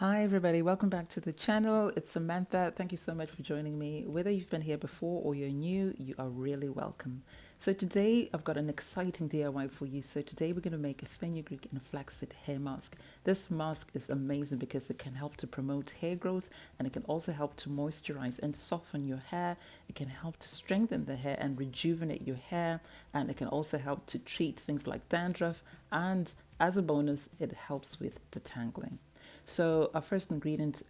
Hi everybody, welcome back to the channel. It's Samantha. Thank you so much for joining me. Whether you've been here before or you're new, you are really welcome. So today I've got an exciting DIY for you. So today we're going to make a fenugreek and flaxseed hair mask. This mask is amazing because it can help to promote hair growth, and it can also help to moisturize and soften your hair. It can help to strengthen the hair and rejuvenate your hair, and it can also help to treat things like dandruff, and as a bonus, it helps with detangling. So our first ingredient,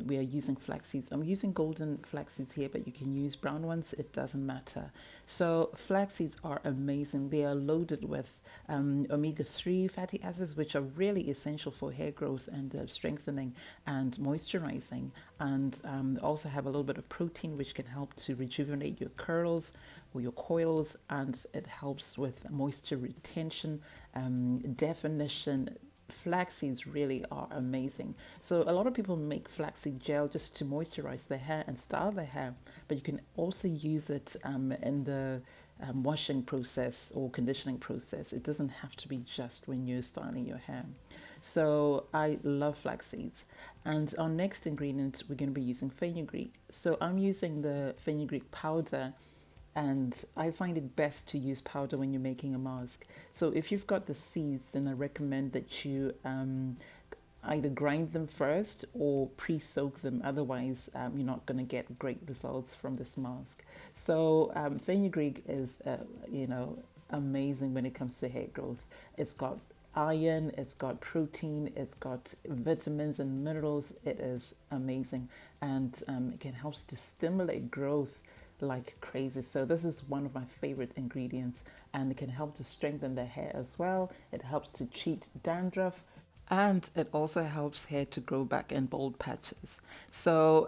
we are using flax seeds. I'm using golden flax seeds here, but you can use brown ones. It doesn't matter. So flax seeds are amazing. They are loaded with omega-3 fatty acids, which are really essential for hair growth and strengthening and moisturizing. And also have a little bit of protein, which can help to rejuvenate your curls or your coils, and it helps with moisture retention, definition. Flax seeds really are amazing. So a lot of people make flaxseed gel just to moisturize their hair and style their hair, but you can also use it in the washing process or conditioning process. It doesn't have to be just when you're styling your hair. So I love flax seeds. And our next ingredient, we're going to be using fenugreek. So I'm using the fenugreek powder, and I find it best to use powder when you're making a mask. So if you've got the seeds, then I recommend that you either grind them first or pre-soak them. Otherwise, you're not going to get great results from this mask. So fenugreek is, amazing when it comes to hair growth. It's got iron, it's got protein, it's got vitamins and minerals. It is amazing, and it can help to stimulate growth like crazy. So this is one of my favorite ingredients, and it can help to strengthen the hair as well. It helps to treat dandruff, and it also helps hair to grow back in bald patches. So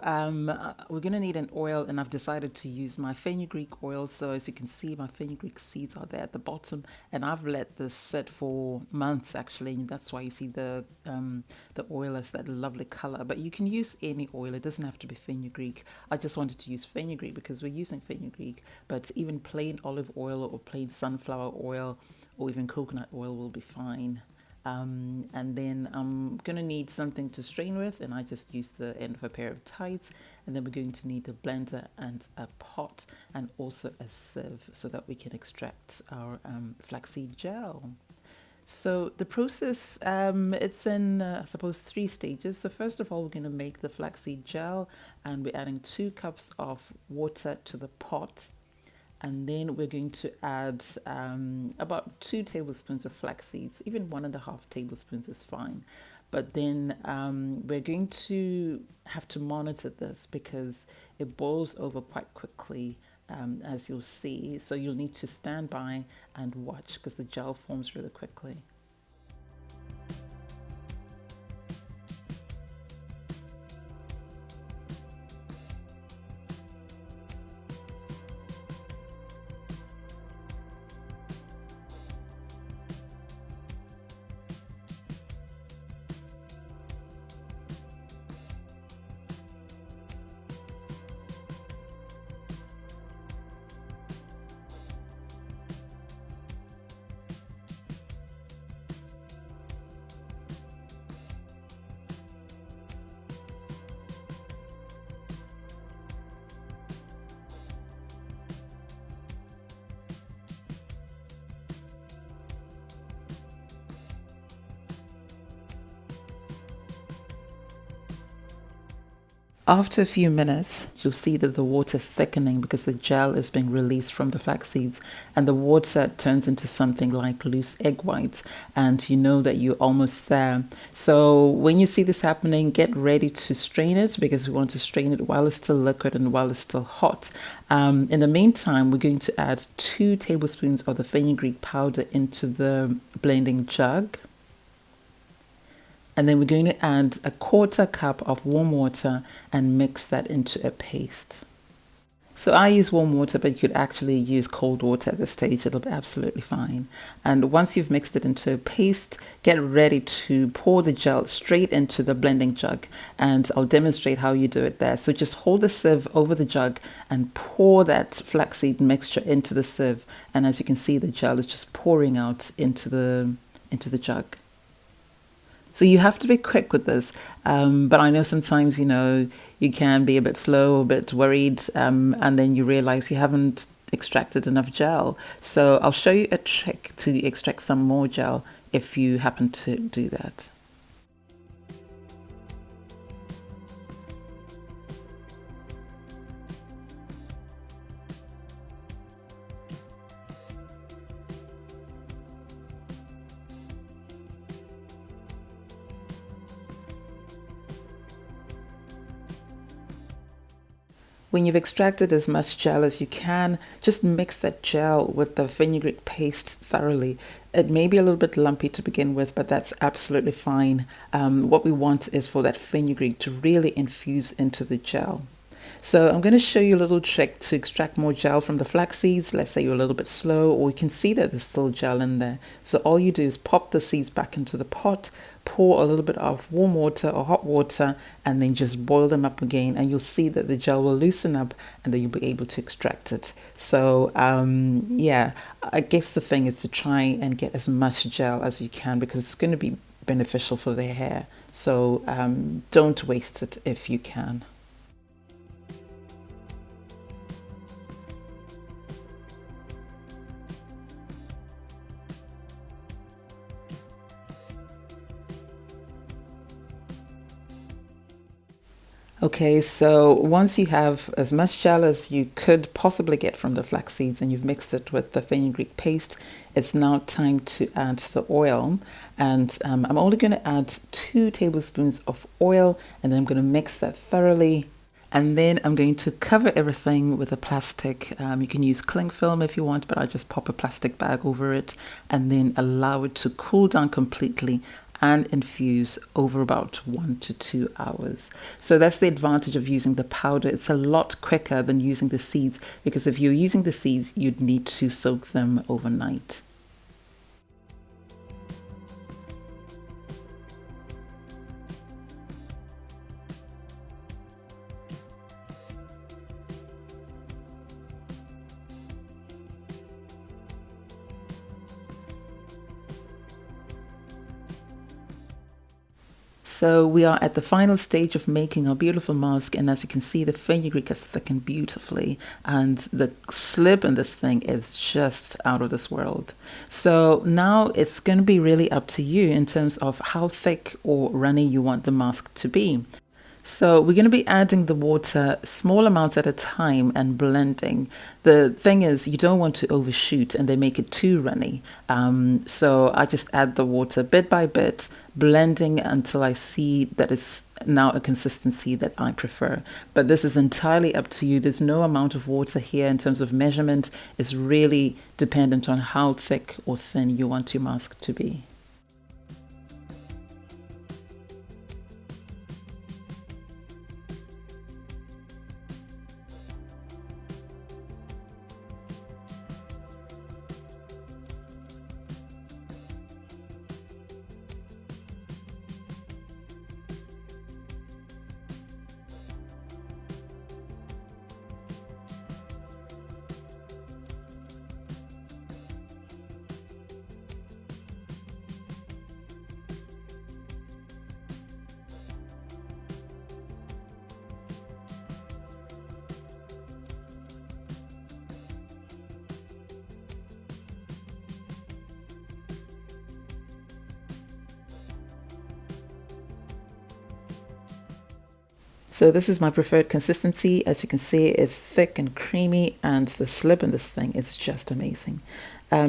we're going to need an oil, and I've decided to use my fenugreek oil. So as you can see, my fenugreek seeds are there at the bottom, and I've let this sit for months actually, and that's why you see the oil has that lovely color. But you can use any oil, it doesn't have to be fenugreek. I just wanted to use fenugreek because we're using fenugreek, but even plain olive oil or plain sunflower oil or even coconut oil will be fine. And then I'm going to need something to strain with, and I just used the end of a pair of ties. And then we're going to need a blender and a pot and also a sieve so that we can extract our flaxseed gel. So the process, it's in, I suppose, 3 stages. So first of all, we're going to make the flaxseed gel, and we're adding 2 cups of water to the pot. And then we're going to add about 2 tablespoons of flax seeds. Even 1.5 tablespoons is fine. But then we're going to have to monitor this because it boils over quite quickly, as you'll see. So you'll need to stand by and watch because the gel forms really quickly. After a few minutes, you'll see that the water is thickening because the gel is being released from the flax seeds, and the water turns into something like loose egg whites, and you know that you're almost there. So when you see this happening, get ready to strain it because we want to strain it while it's still liquid and while it's still hot. In the meantime, we're going to add 2 tablespoons of the fenugreek powder into the blending jug. And then we're going to add a 1/4 cup of warm water and mix that into a paste. So I use warm water, but you could actually use cold water at this stage. It'll be absolutely fine. And once you've mixed it into a paste, get ready to pour the gel straight into the blending jug. And I'll demonstrate how you do it there. So just hold the sieve over the jug and pour that flaxseed mixture into the sieve. And as you can see, the gel is just pouring out into the jug. So you have to be quick with this. But I know sometimes, you can be a bit slow, a bit worried, and then you realize you haven't extracted enough gel. So I'll show you a trick to extract some more gel if you happen to do that. When you've extracted as much gel as you can, just mix that gel with the fenugreek paste thoroughly. It may be a little bit lumpy to begin with, but that's absolutely fine. What we want is for that fenugreek to really infuse into the gel. So I'm going to show you a little trick to extract more gel from the flax seeds. Let's say you're a little bit slow, or you can see that there's still gel in there. So all you do is pop the seeds back into the pot, pour a little bit of warm water or hot water, and then just boil them up again, and you'll see that the gel will loosen up, and then you'll be able to extract it. So yeah, I guess the thing is to try and get as much gel as you can, because it's going to be beneficial for their hair. So don't waste it if you can. Okay, so once you have as much gel as you could possibly get from the flax seeds and you've mixed it with the fenugreek paste, it's now time to add the oil. And I'm only going to add 2 tablespoons of oil, and then I'm going to mix that thoroughly. And then I'm going to cover everything with a plastic. You can use cling film if you want, but I just pop a plastic bag over it and then allow it to cool down completely and infuse over about 1 to 2 hours. So that's the advantage of using the powder. It's a lot quicker than using the seeds, because if you're using the seeds, you'd need to soak them overnight. So we are at the final stage of making our beautiful mask, and as you can see, the fenugreek has thickened beautifully, and the slip in this thing is just out of this world. So now it's going to be really up to you in terms of how thick or runny you want the mask to be. So we're going to be adding the water small amounts at a time and blending. The thing is, you don't want to overshoot and they make it too runny. So I just add the water bit by bit, blending until I see that it's now a consistency that I prefer. But this is entirely up to you. There's no amount of water here in terms of measurement. It's really dependent on how thick or thin you want your mask to be. So this is my preferred consistency. As you can see, it's thick and creamy, and the slip in this thing is just amazing.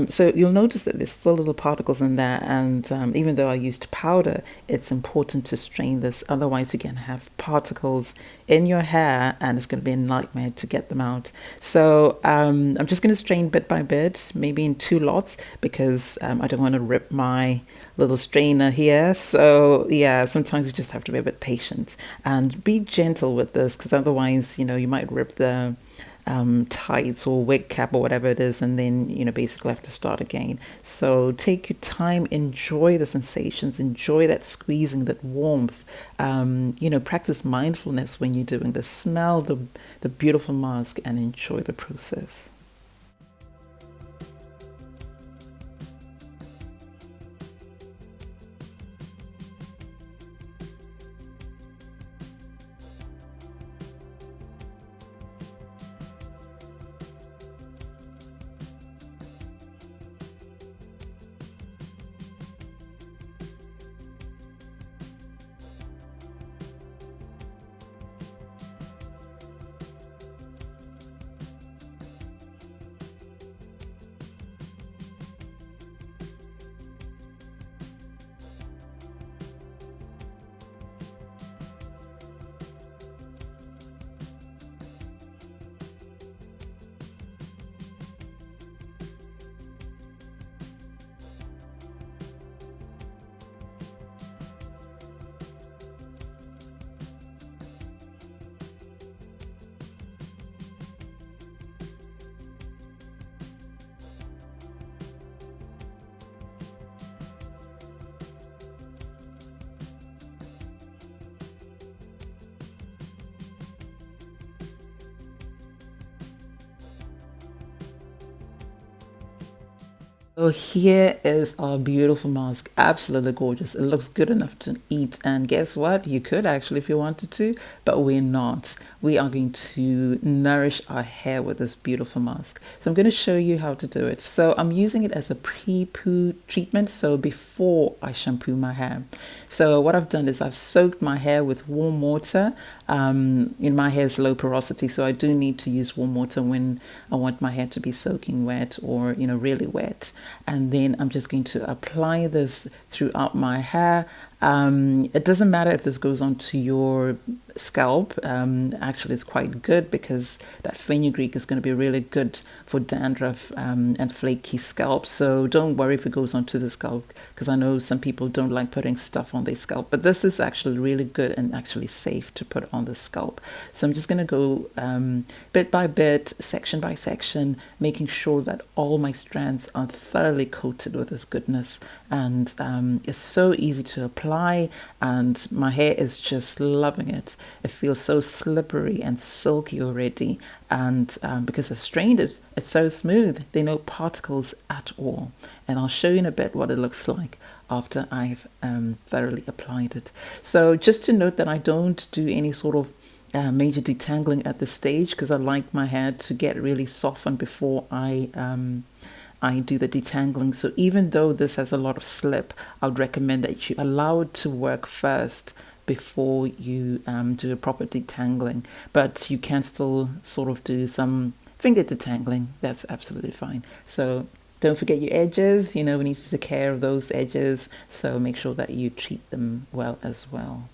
So you'll notice that there's still little particles in there, and even though I used powder, it's important to strain this. Otherwise, you can have particles in your hair, and it's going to be a nightmare to get them out. So I'm just going to strain bit by bit, maybe in 2 lots, because I don't want to rip my little strainer here. So yeah, sometimes you just have to be a bit patient and be gentle with this, because otherwise, you might rip the tights or wig cap or whatever it is, and then basically have to start again. So take your time, enjoy the sensations, enjoy that squeezing, that warmth. Practice mindfulness when you're doing this. Smell the beautiful mask and enjoy the process. So here is our beautiful mask. Absolutely gorgeous. It looks good enough to eat. And guess what? You could actually if you wanted to, but we're not. We are going to nourish our hair with this beautiful mask. So I'm going to show you how to do it. So I'm using it as a pre-poo treatment. So before I shampoo my hair. So what I've done is I've soaked my hair with warm water. In my hair is low porosity, so I do need to use warm water when I want my hair to be soaking wet or really wet. And then I'm just going to apply this throughout my hair. It doesn't matter if this goes onto your scalp. Actually, it's quite good because that fenugreek is going to be really good for dandruff and flaky scalp. So don't worry if it goes onto the scalp, because I know some people don't like putting stuff on their scalp, but this is actually really good and actually safe to put on the scalp. So I'm just going to go bit by bit, section by section, making sure that all my strands are thoroughly coated with this goodness. And it's so easy to apply, and my hair is just loving it. It feels so slippery and silky already, and because I strained it, it's so smooth. There are no particles at all. And I'll show you in a bit what it looks like after I've thoroughly applied it. So just to note that I don't do any sort of major detangling at this stage, because I like my hair to get really softened before I do the detangling. So even though this has a lot of slip, I would recommend that you allow it to work first before you do a proper detangling. But you can still sort of do some finger detangling. That's absolutely fine. So don't forget your edges. We need to take care of those edges. So make sure that you treat them well as well.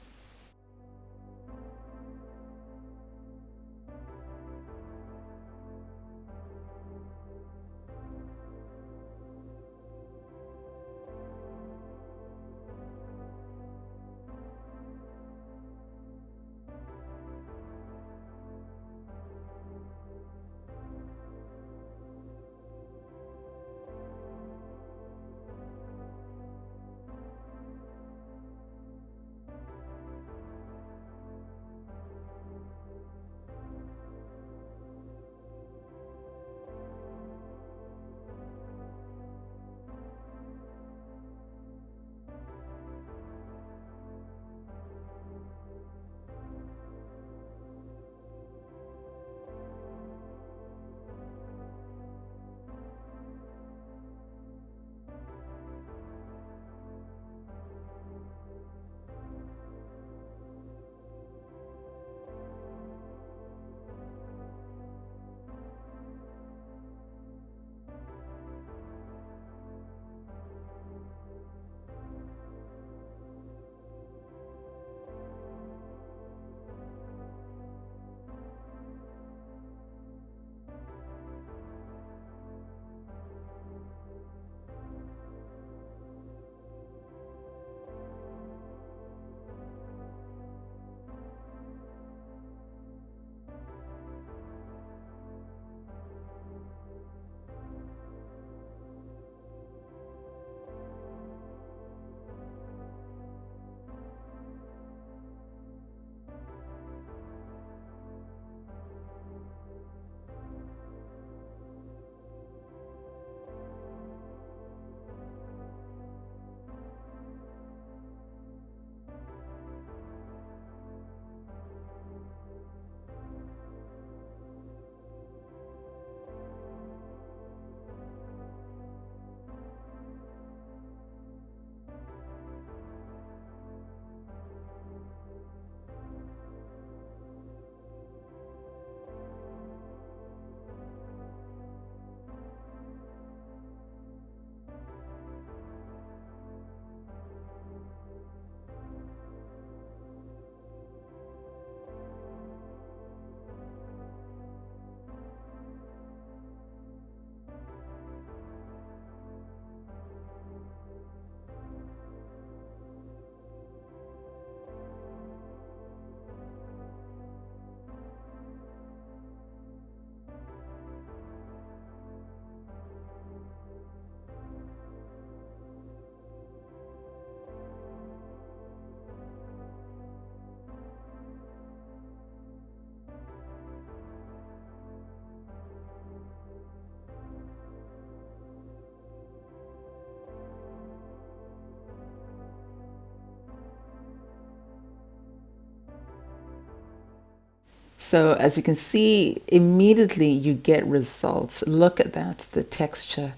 So as you can see, immediately you get results. Look at that, the texture,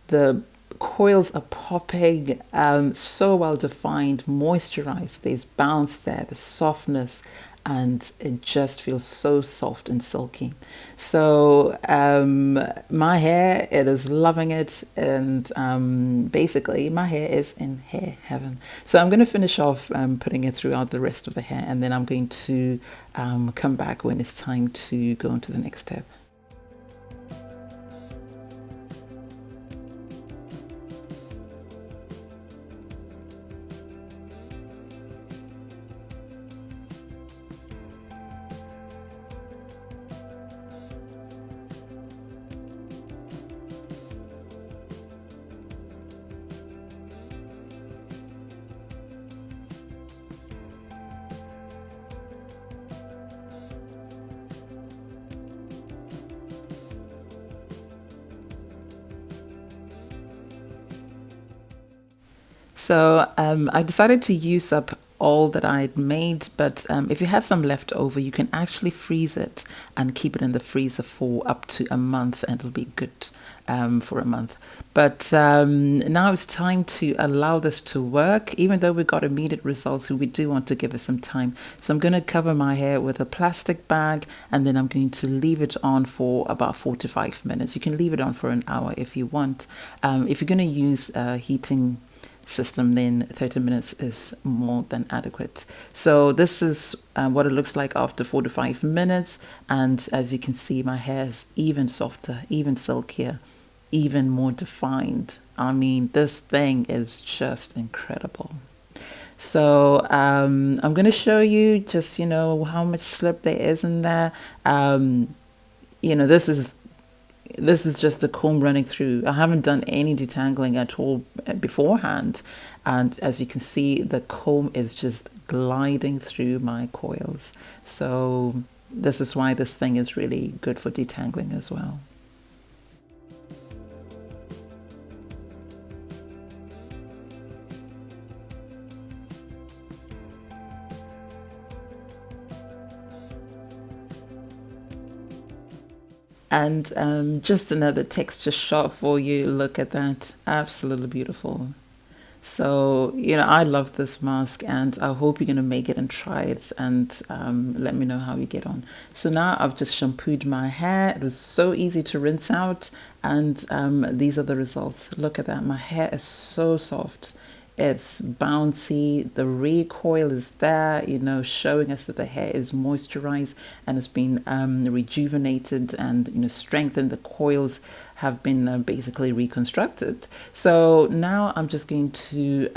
the coils are popping, so well defined, moisturized. There's bounce there, the softness, and it just feels so soft and silky. So my hair, it is loving it, and basically my hair is in hair heaven. So I'm going to finish off putting it throughout the rest of the hair, and then I'm going to come back when it's time to go on to the next step. So I decided to use up all that I'd made, but if you have some left over, you can actually freeze it and keep it in the freezer for up to a month, and it'll be good for a month. But now it's time to allow this to work. Even though we got immediate results, we do want to give it some time. So I'm going to cover my hair with a plastic bag, and then I'm going to leave it on for about 4 to 5 minutes. You can leave it on for an hour if you want. If you're going to use heating system, then 30 minutes is more than adequate. So this is what it looks like after 4 to 5 minutes, and as you can see, my hair is even softer, even silkier, even more defined. I mean, this thing is just incredible. So I'm going to show you just, how much slip there is in there. This is just a comb running through. I haven't done any detangling at all beforehand. And as you can see, the comb is just gliding through my coils. So this is why this thing is really good for detangling as well. And just another texture shot for you. Look at that. Absolutely beautiful. So, I love this mask, and I hope you're going to make it and try it, and let me know how you get on. So now I've just shampooed my hair. It was so easy to rinse out, and these are the results. Look at that. My hair is so soft. It's bouncy. The recoil is there, showing us that the hair is moisturized and has been rejuvenated, and, strengthened. The coils have been basically reconstructed. So now I'm just going to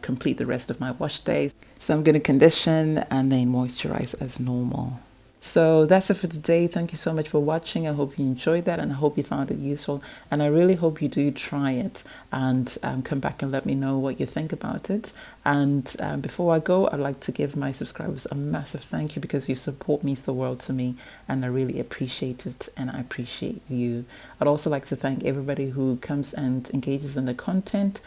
complete the rest of my wash day. So I'm going to condition and then moisturize as normal. So that's it for today. Thank you so much for watching. I hope you enjoyed that, and I hope you found it useful. And I really hope you do try it and come back and let me know what you think about it. And before I go, I'd like to give my subscribers a massive thank you, because your support means the world to me, and I really appreciate it, and I appreciate you. I'd also like to thank everybody who comes and engages in the content.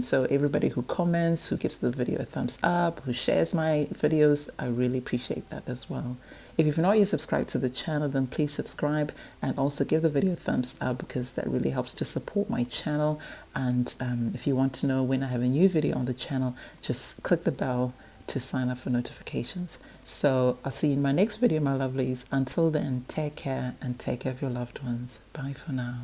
So everybody who comments, who gives the video a thumbs up, who shares my videos, I really appreciate that as well. If you've not yet subscribed to the channel, then please subscribe, and also give the video a thumbs up, because that really helps to support my channel. And if you want to know when I have a new video on the channel, just click the bell to sign up for notifications. So I'll see you in my next video, my lovelies. Until then, take care, and take care of your loved ones. Bye for now.